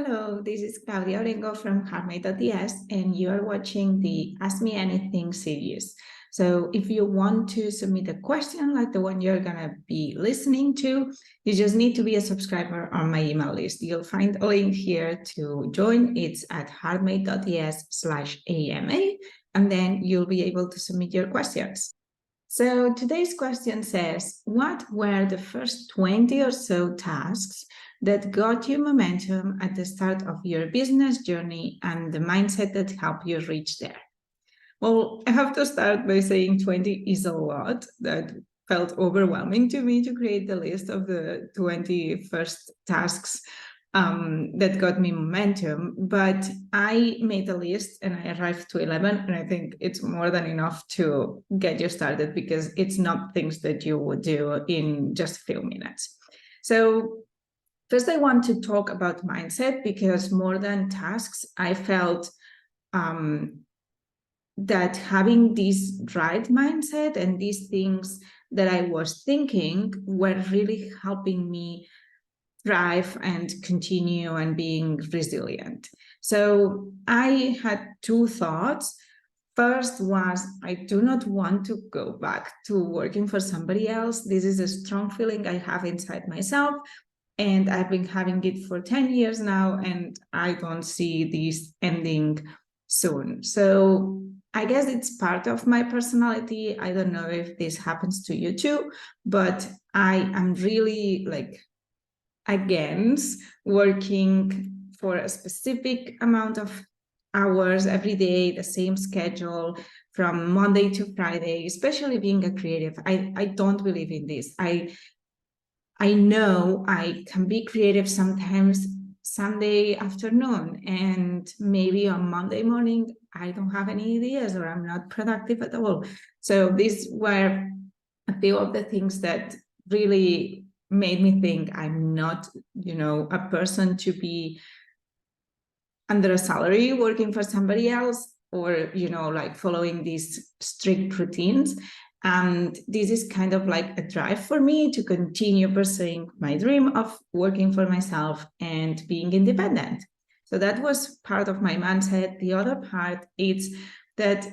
Hello, this is Claudia Orengo from heartmade.es, and you are watching the Ask Me Anything series. So if you want to submit a question like the one you're going to be listening to, you just need to be a subscriber on my email list. You'll find a link here to join. It's at heartmade.es/AMA, and then you'll be able to submit your questions. So today's question says, what were the first 20 or so tasks that got you momentum at the start of your business journey and the mindset that helped you reach there? Well, I have to start by saying 20 is a lot. That felt overwhelming to me to create the list of the 20 first tasks that got me momentum. But I made a list and I arrived to 11, and I think it's more than enough to get you started because it's not things that you would do in just a few minutes. So first, I want to talk about mindset because more than tasks, I felt that having this right mindset and these things that I was thinking were really helping me thrive and continue and being resilient. So I had two thoughts. First was, I do not want to go back to working for somebody else. This is a strong feeling I have inside myself. And I've been having it for 10 years now, and I don't see this ending soon. So I guess it's part of my personality. I don't know if this happens to you too, but I am really against working for a specific amount of hours every day, the same schedule from Monday to Friday, especially being a creative. I don't believe in this. I know I can be creative sometimes Sunday afternoon, and maybe on Monday morning, I don't have any ideas or I'm not productive at all. So these were a few of the things that really made me think I'm not, a person to be under a salary working for somebody else or, following these strict routines. And this is kind of like a drive for me to continue pursuing my dream of working for myself and being independent. So that was part of my mindset. The other part is that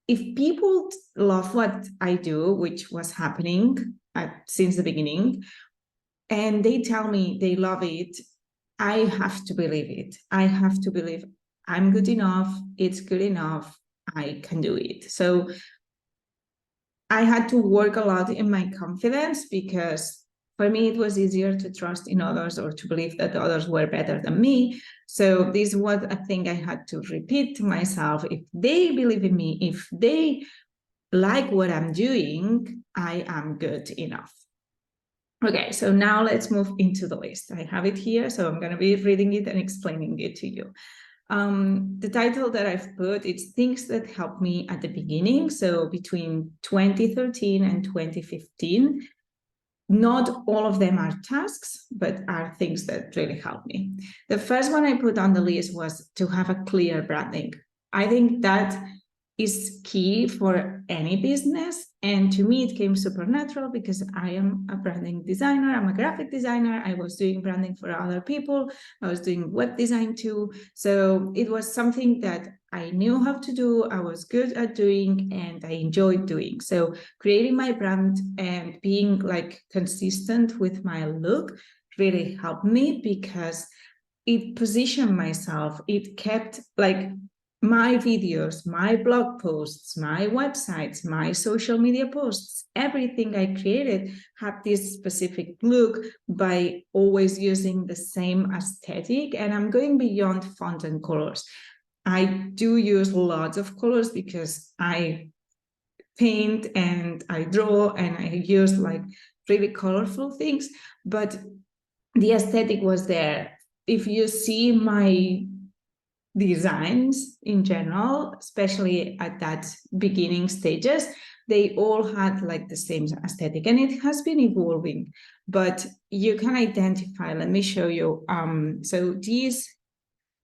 if people love what I do, which was happening since the beginning, and they tell me they love it, I have to believe it. I have to believe I'm good enough. It's good enough. I can do it. So I had to work a lot in my confidence because for me, it was easier to trust in others or to believe that others were better than me. So this was a thing I had to repeat to myself. If they believe in me, if they like what I'm doing, I am good enough. Okay, so now let's move into the list. I have it here, so I'm going to be reading it and explaining it to you. The title that I've put, it's things that helped me at the beginning. So between 2013 and 2015, not all of them are tasks, but are things that really helped me. The first one I put on the list was to have a clear branding. I think that is key for any business. And to me, it came super natural because I am a branding designer. I'm a graphic designer. I was doing branding for other people. I was doing web design too. So it was something that I knew how to do. I was good at doing and I enjoyed doing. So creating my brand and being consistent with my look really helped me because it positioned myself. It kept my videos, my blog posts, my websites, my social media posts, everything I created had this specific look by always using the same aesthetic. And I'm going beyond font and colors. I do use lots of colors because I paint and I draw and I use really colorful things, but the aesthetic was there. If you see my designs in general, especially at that beginning stages, they all had the same aesthetic, and it has been evolving, but you can identify. Let me show you. So this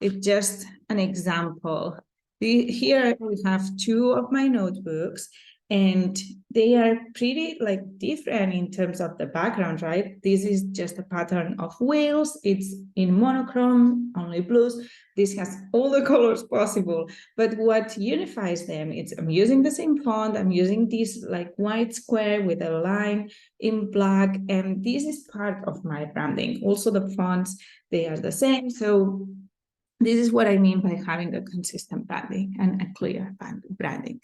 is just an example. Here we have two of my notebooks, And they are pretty like different in terms of the background, right? This is just a pattern of whales. It's in monochrome, only blues. This has all the colors possible. But what unifies them, it's I'm using the same font. I'm using this like white square with a line in black. And this is part of my branding. Also the fonts, they are the same. So this is what I mean by having a consistent branding and a clear branding.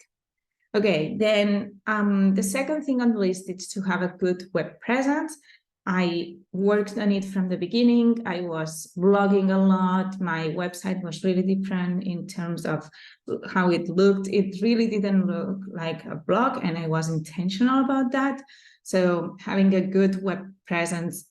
Okay, then the second thing on the list is to have a good web presence. I worked on it from the beginning. I was blogging a lot. My website was really different in terms of how it looked. It really didn't look like a blog, and I was intentional about that. So having a good web presence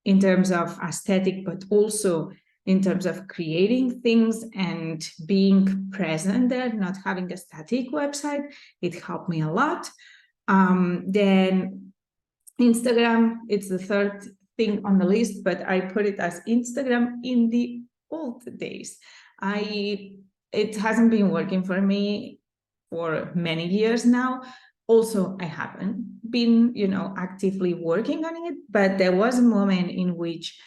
in terms of aesthetic, but also in terms of creating things and being present there, not having a static website, it helped me a lot. Then Instagram, it's the third thing on the list, but I put it as Instagram in the old days. It hasn't been working for me for many years now. Also, I haven't been, actively working on it, but there was a moment in which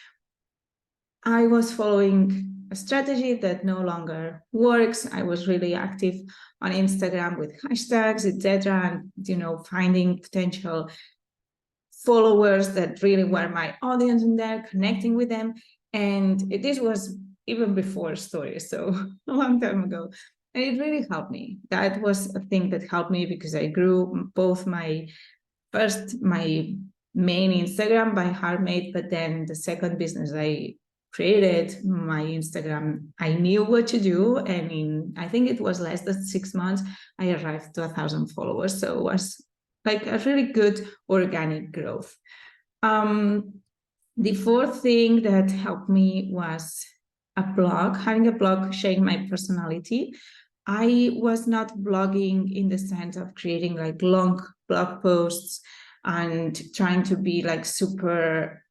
I was following a strategy that no longer works. I was really active on Instagram with hashtags, etc., and finding potential followers that really were my audience in there, connecting with them. And this was even before stories, so a long time ago. And it really helped me. That was a thing that helped me because I grew both my main Instagram by Heartmade, but then the second business I created, my Instagram, I knew what to do. And I think it was less than 6 months, I arrived to 1,000 followers. So it was like a really good organic growth. The fourth thing that helped me was a blog, having a blog showing my personality. I was not blogging in the sense of creating like long blog posts and trying to be like super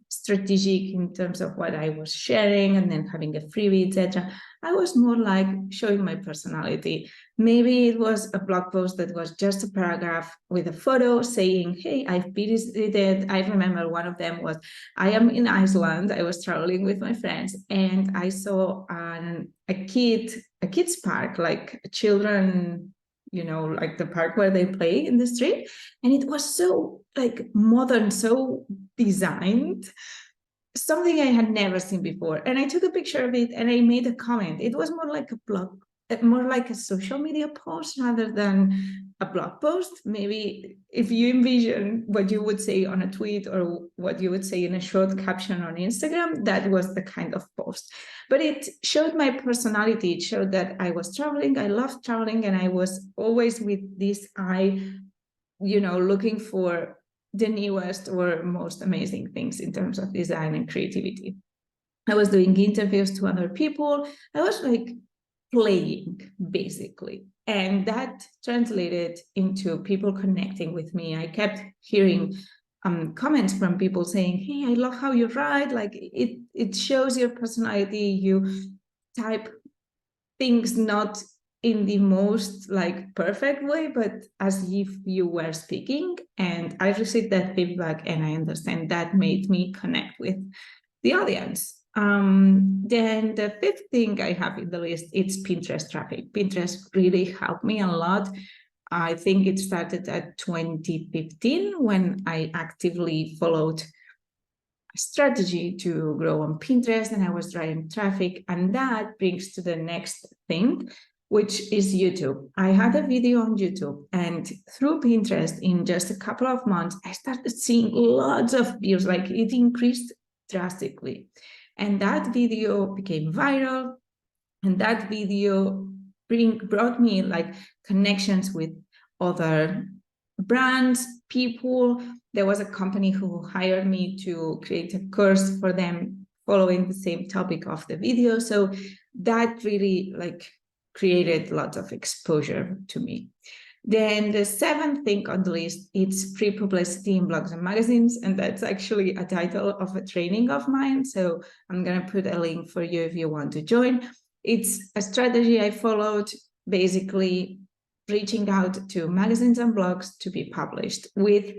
strategic in terms of what I was sharing and then having a freebie, etc. I was more like showing my personality. Maybe it was a blog post that was just a paragraph with a photo saying, hey, I've visited. I remember one of them was, I am in Iceland. I was traveling with my friends and I saw a kids park, like children, like the park where they play in the street. And it was so like modern, so designed, something I had never seen before. And I took a picture of it and I made a comment. It was more like a blog, more like a social media post rather than a blog post. Maybe if you envision what you would say on a tweet or what you would say in a short caption on Instagram, that was the kind of post. But it showed my personality. It showed that I was traveling, I loved traveling, and I was always with this eye, looking for the newest or most amazing things in terms of design and creativity. I was doing interviews to other people. I was like playing, basically. And that translated into people connecting with me. I kept hearing comments from people saying, hey, I love how you write. Like it shows your personality. You type things not in the most like perfect way, but as if you were speaking. And I received that feedback and I understand that made me connect with the audience. Then the fifth thing I have in the list, it's Pinterest traffic. Pinterest really helped me a lot. I think it started at 2015 when I actively followed strategy to grow on Pinterest and I was driving traffic. And that brings to the next thing, which is YouTube. I had a video on YouTube and through Pinterest in just a couple of months, I started seeing lots of views, like it increased drastically. And that video became viral and that video brought me like connections with other brands, people. There was a company who hired me to create a course for them following the same topic of the video. So that really like created lots of exposure to me. Then the seventh thing on the list, it's free publicity in blogs and magazines. And that's actually a title of a training of mine. So I'm going to put a link for you if you want to join. It's a strategy I followed. Basically, reaching out to magazines and blogs to be published with,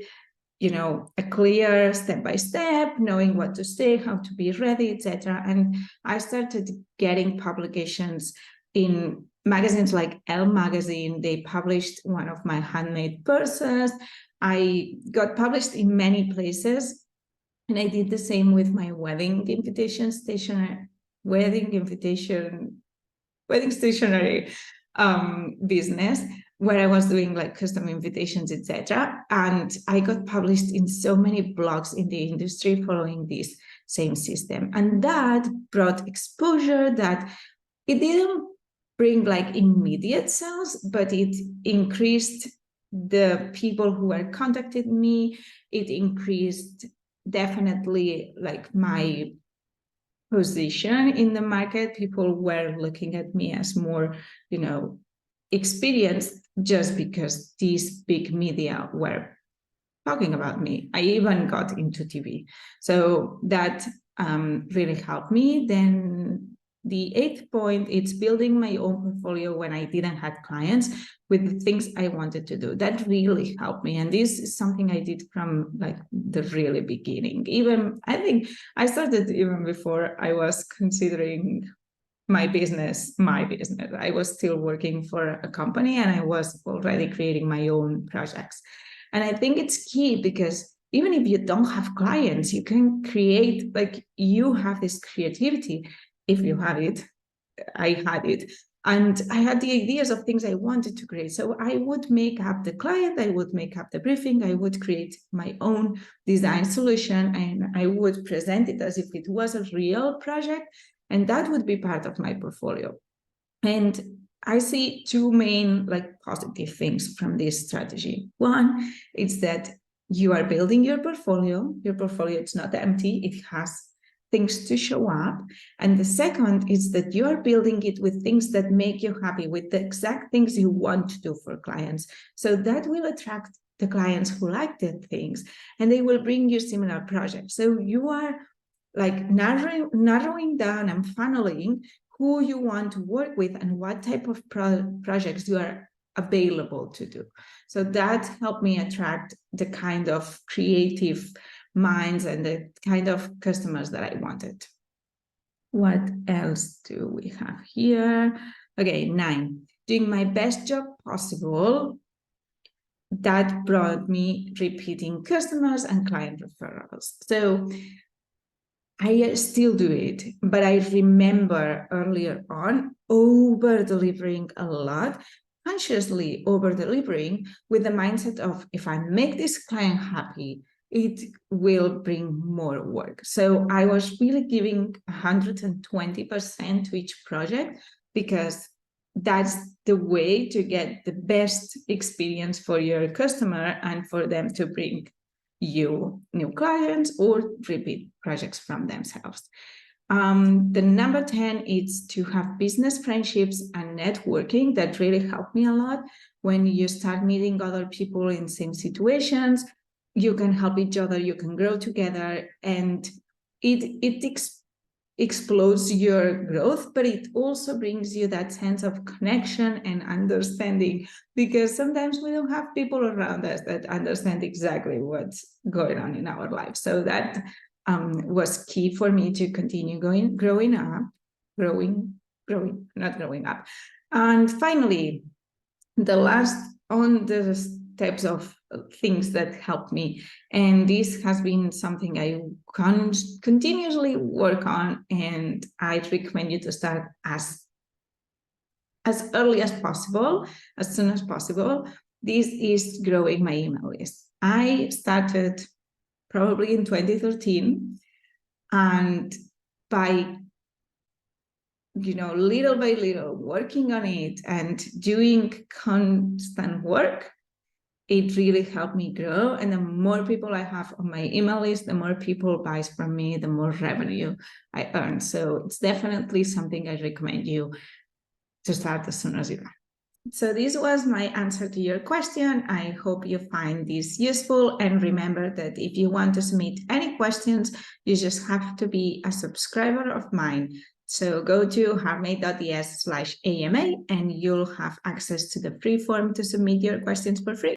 a clear step-by-step, knowing what to say, how to be ready, etc. And I started getting publications in magazines like Elle magazine. They published one of my handmade purses. I got published in many places, and I did the same with my wedding stationery business, where I was doing like custom invitations, etc. And I got published in so many blogs in the industry following this same system. And that brought exposure that it didn't bring like immediate sales, but it increased the people who were contacted me. It increased definitely like my position in the market. People were looking at me as more, experienced, just because these big media were talking about me. I even got into TV. So that really helped me. Then the 8th point, it's building my own portfolio when I didn't have clients with the things I wanted to do. That really helped me. And this is something I did from like the really beginning. Even I think I started even before I was considering my business. I was still working for a company, and I was already creating my own projects. And I think it's key, because even if you don't have clients, you can create, like, you have this creativity. If you have it, I had it. And I had the ideas of things I wanted to create. So I would make up the client, I would make up the briefing, I would create my own design solution, and I would present it as if it was a real project. And that would be part of my portfolio. And I see two main like positive things from this strategy. One is that you are building your portfolio. Your portfolio is not empty. It has things to show up. And the second is that you are building it with things that make you happy, with the exact things you want to do for clients. So that will attract the clients who like the things, and they will bring you similar projects. So you are like narrowing down and funneling who you want to work with and what type of projects you are available to do. So that helped me attract the kind of creative minds and the kind of customers that I wanted. What else do we have here? Okay, 9, doing my best job possible. That brought me repeating customers and client referrals. So I still do it, but I remember earlier on over-delivering a lot, consciously over-delivering with the mindset of, if I make this client happy, it will bring more work. So I was really giving 120% to each project, because that's the way to get the best experience for your customer and for them to bring you new clients or repeat projects from themselves. The number 10 is to have business friendships and networking. That really helped me a lot. When you start meeting other people in same situations, you can help each other, you can grow together, and it explodes your growth, but it also brings you that sense of connection and understanding, because sometimes we don't have people around us that understand exactly what's going on in our life. So that was key for me to continue growing up. And finally, the last on the steps of things that helped me, and this has been something I continuously work on, and I recommend you to start as early as possible, as soon as possible. This is growing my email list. I started probably in 2013, and by little by little working on it and doing constant work, it really helped me grow. And the more people I have on my email list, the more people buys from me, the more revenue I earn. So it's definitely something I recommend you to start as soon as you can. So this was my answer to your question. I hope you find this useful. And remember that if you want to submit any questions, you just have to be a subscriber of mine So go to heartmade.es/AMA and you'll have access to the free form to submit your questions for free.